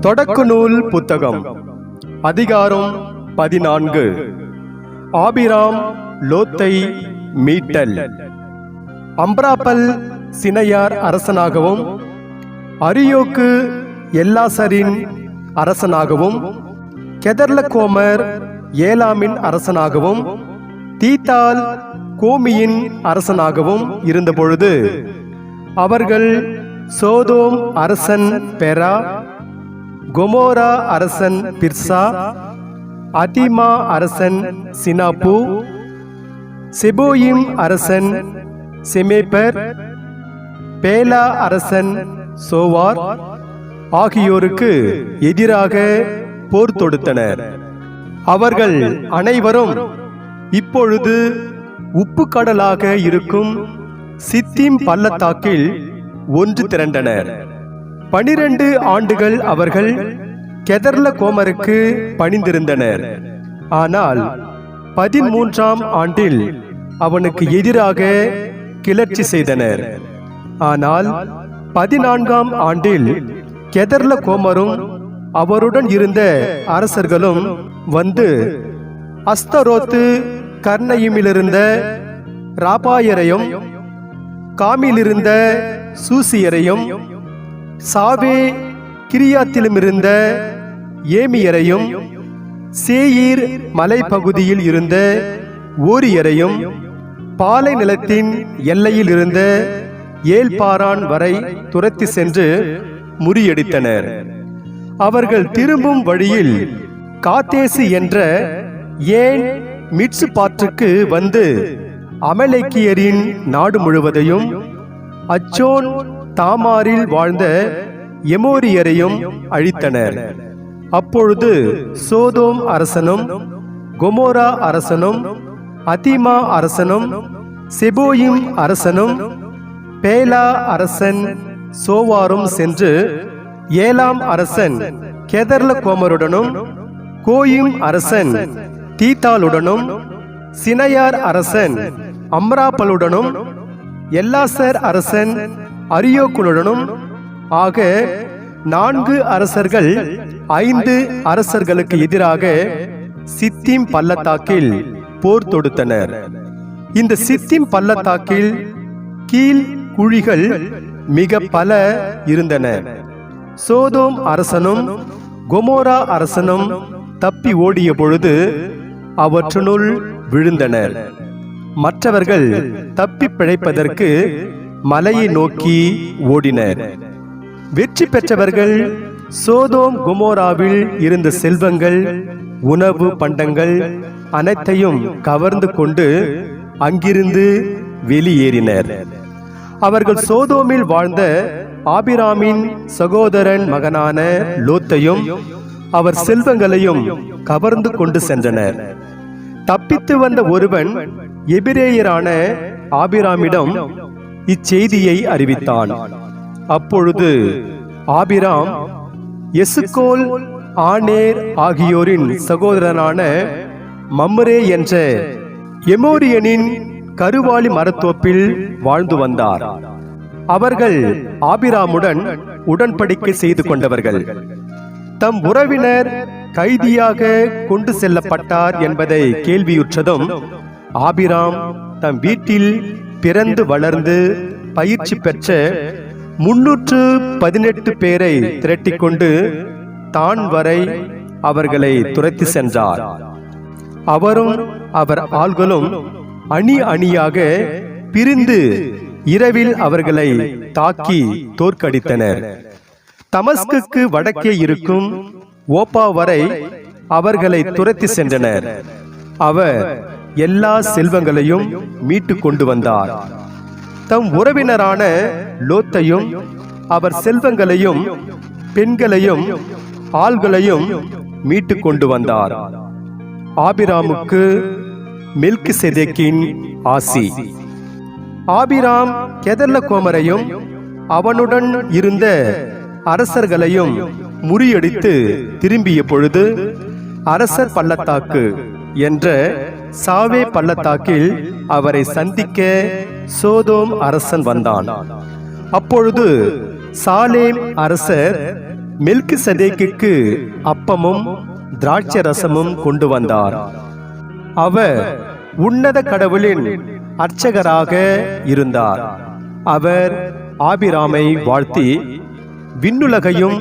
தொடக்க நூல் புத்தகம் அதிகாரம் 14. ஆபிராம் லோத்தை மீட்டல். அம்ராபல் சினையார் அரசனாகவும் அரியோக்கு எல்லாசரின் அரசனாகவும் கெதர்லகோமர் ஏலாமின் அரசனாகவும் தீத்தால் கோமியின் அரசனாகவும் இருந்தபொழுது அவர்கள் சோதோம் அரசன் பெரா, கொமோரா அரசன் பிர்சா, அதிமா அரசன் சினாப்பு, செபோயிம் அரசன் செமேபர், பேலா அரசன் சோவார் ஆகியோருக்கு எதிராக போர் தொடுத்தனர். அவர்கள் அனைவரும் இப்பொழுது உப்பு கடலாக இருக்கும் சித்தீம் பள்ளத்தாக்கில் ஒன்று திரண்டனர். 12 ஆண்டுகள் அவர்கள் கெதர்லகோமருக்கு பணிந்திருந்தனர். ஆனால் 13ஆம் ஆண்டில் அவனுக்கு எதிராக கிளர்ச்சி செய்தனர். ஆனால் 14ஆம் ஆண்டில் கெதர்லகோமரும் அவருடன் இருந்த அரசர்களும் வந்து அஸ்தரோத்து கர்ணையுமிலிருந்த ராபாயரையும் காமிலிருந்த சூசியரையும் சாவே கிரியாத்திலுமிருந்த ஏமியரையும் சேயீர் மலைப்பகுதியில் இருந்த ஓரியரையும் பாலை நிலத்தின் எல்லையில் இருந்த ஏல்பாரான் வரை துரத்தி சென்று முறியடித்தனர். அவர்கள் திரும்பும் வழியில் காத்தேசு என்ற ஏன் மிட்சு பாற்றுக்கு வந்து அமலேக்கியரின் நாடு முழுவதையும் அச்சோன் தாமாரில் வாழ்ந்த எமோரியரையும் அழித்தனர். அப்பொழுது சோதோம் அரசனும் கொமோரா அரசனும் அதிமா அரசனும் செபோயிம் அரசனும் பேலா அரசன் சோவாரும் சென்று ஏலாம் அரசன் கெதர்லகோமருடனும் கோயிம் அரசன் தீத்தாலுடனும் சினையார் அரசன் அம்ராபலுடனும் எல்லாசர் அரசன் அரியோக்குடனும் ஆக 4 அரசர்கள் 5 அரசர்களுக்கு எதிராக சித்தீம் பள்ளத்தாக்கில் போர் தொடுத்தனர். இந்த சித்தீம் பள்ளத்தாக்கில் கீழ் குழிகள் மிக பல இருந்தன. சோதோம் அரசனும் கொமோரா அரசனும் தப்பி ஓடிய பொழுது அவற்றுள் விழுந்தனர். மற்றவர்கள் தப்பி பிழைப்பதற்கு மலையை நோக்கி ஓடினர். வெற்றி பெற்றவர்கள் சோதோம் கொமோராவில் இருந்த செல்வங்கள், உணவு பண்டங்கள் அனைத்தையும் கவர்ந்து கொண்டு அங்கிருந்து வெளியேறினர். அவர்கள் சோதோமில் வாழ்ந்த ஆபிராமின் சகோதரன் மகனான லோத்தையும் அவர் செல்வங்களையும் கவர்ந்து கொண்டு சென்றனர். தப்பித்து வந்த ஒருவன் எபிரேயரான ஆபிராமிடம் இச்செய்தியை அறிவித்தான். அப்பொழுது ஆபிராம் எசுக்கோல் ஆனேர் ஆகியோரின் சகோதரனான மம்ரே என்ற எமோரியனின் கருவாலி மரத்தோப்பில் வாழ்ந்து வந்தார். அவர்கள் ஆபிராமுடன் உடன்படிக்கை செய்து கொண்டவர்கள். தம் உறவினர் கைதியாக கொண்டு செல்லப்பட்டார் என்பதை கேள்வியுற்றதும் ஆபிராம் தம் வீட்டில் பிறந்து வளர்ந்து பயிற்சி பெற்ற 318 பேரை திரட்டிக்கொண்டு தான் வரை அவர்களை துரத்தி சென்றார். அவரும் அவர் ஆள்களும் அணி அணியாக பிரிந்து இரவில் அவர்களை தாக்கி தோற்கடித்தனர். தமஸ்குக்கு வடக்கே இருக்கும் ஓப்பா வரை அவர்களை துரத்தி சென்றனர். அவர் எல்லா செல்வங்களையும் மீட்டு கொண்டு வந்தார். தம் உறவினரான லோத்தையும் அவர் செல்வங்களையும் பெண்களையும் ஆள்களையும் மீட்டு கொண்டு வந்தார். ஆபிராமுக்கு மெல்கிசேதேக்கின் ஆசி. ஆபிராம் கெதர்லகோமரையும் அவனுடன் இருந்த அரசர்களையும் முறியடித்து திரும்பிய பொழுது அரசர் பள்ளத்தாக்கு என்ற சாவே பள்ளத்தாக்கில் அவரை சந்திக்க சோதோம் அரசன் வந்தான். அப்பொழுது சாலேம் அரசர் மெல்கிசதேக்குக்கு அப்பமும் திராட்சை ரசமும் கொண்டு வந்தார். அவர் உன்னத கடவுளின் அர்ச்சகராக இருந்தார். அவர் ஆபிராமை வாழ்த்தி, விண்ணுலகையும்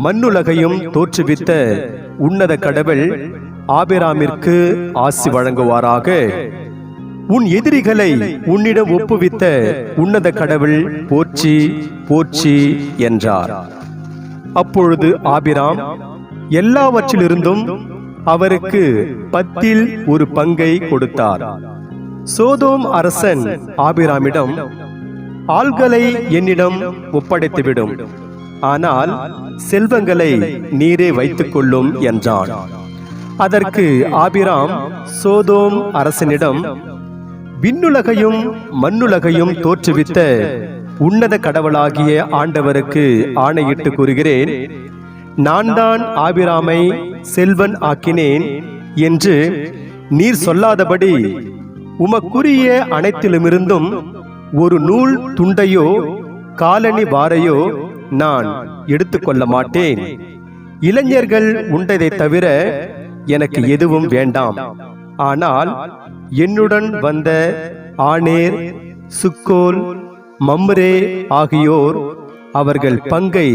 மண்ணுலகையும் தோற்றுவித்த உன்னத கடவுள் ஆபிராமிற்கு ஆசி வழங்குவாராக. உன் எதிரிகளை உன்னிடம் ஒப்புவித்த உன்னத கடவுள் போற்றி போற்றி என்றார். அப்பொழுது ஆபிராம் எல்லாவற்றிலிருந்தும் அவருக்கு 10 பங்கை கொடுத்தார். சோதோம் அரசன் ஆபிராமிடம், ஆள்களை என்னிடம் ஒப்படைத்துவிடும், ஆனால் செல்வங்களை நீரே வைத்துக் கொள்ளும் என்றான். அதற்கு ஆபிராம் சோதோம் அரசனிடம், விண்ணுலகையும் மண்ணுலகையும் தோற்றுவித்த உன்னத கடவுளாகிய ஆண்டவருக்கு ஆணையிட்டு கூறுகிறேன், நான் தான் ஆபிராமை செல்வன் ஆக்கினேன் என்று நீர் சொல்லாதபடி உமக்குரிய அனைத்திலுமிருந்தும் ஒரு நூல் துண்டையோ காலணி வாரையோ நான் எடுத்துக்கொள்ள மாட்டேன். இளைஞர்கள் உண்டதை தவிர எனக்கு எதுவும் வேண்டாம். ஆனால் என்னுடன் வந்த ஆனேர், சுக்கோல், மம்ரே ஆகியோர் அவர்கள் பங்கை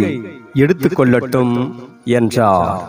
எடுத்துக்கொள்ளட்டும் என்றார்.